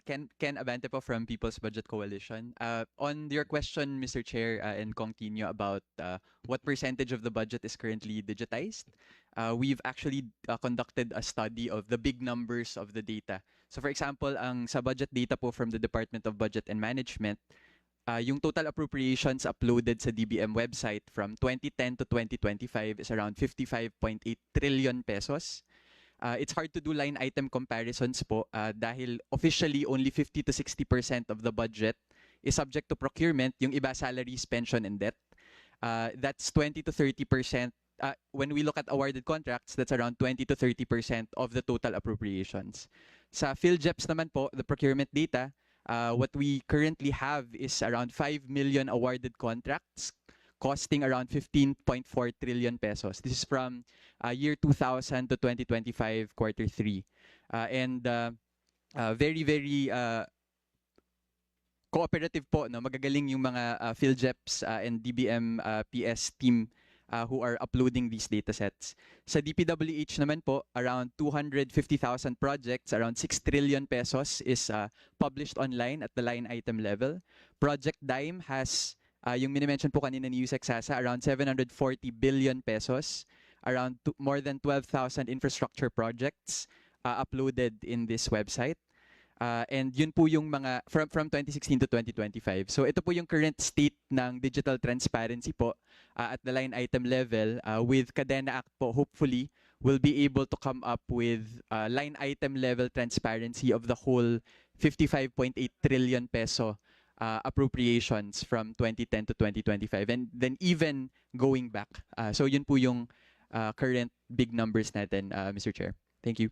Ken Abante po from People's Budget Coalition. On your question, Mr. Chair, and Kong Tinio, about what percentage of the budget is currently digitized, we've actually conducted a study of the big numbers of the data. So for example, ang sa budget data po from the Department of Budget and Management, yung total appropriations uploaded sa DBM website from 2010 to 2025 is around 55.8 trillion pesos. It's hard to do line item comparisons po dahil officially only 50 to 60% of the budget is subject to procurement, yung iba salaries, pension, and debt. That's 20 to 30%. When we look at awarded contracts, that's around 20 to 30% of the total appropriations. Sa PhilJEPS naman po, the procurement data, what we currently have is around 5 million awarded contracts costing around 15.4 trillion pesos. This is from year 2000 to 2025 quarter 3. And very, very cooperative po, no? Magagaling yung mga PhilJEPS and DBM PS team who are uploading these datasets. Sa DPWH naman po, around 250,000 projects, around 6 trillion pesos is published online at the line item level. Project Dime has yung minimension po kanina ni Yusek Sasa, around 740 billion pesos, around more than 12,000 infrastructure projects uploaded in this website. And yun po yung mga from 2016 to 2025. So ito po yung current state ng digital transparency po at the line item level. With Kadena Act po, hopefully, we'll be able to come up with line item level transparency of the whole 55.8 trillion peso appropriations from 2010 to 2025, and then even going back. So yun po yung current big numbers natin, Mr. Chair. Thank you.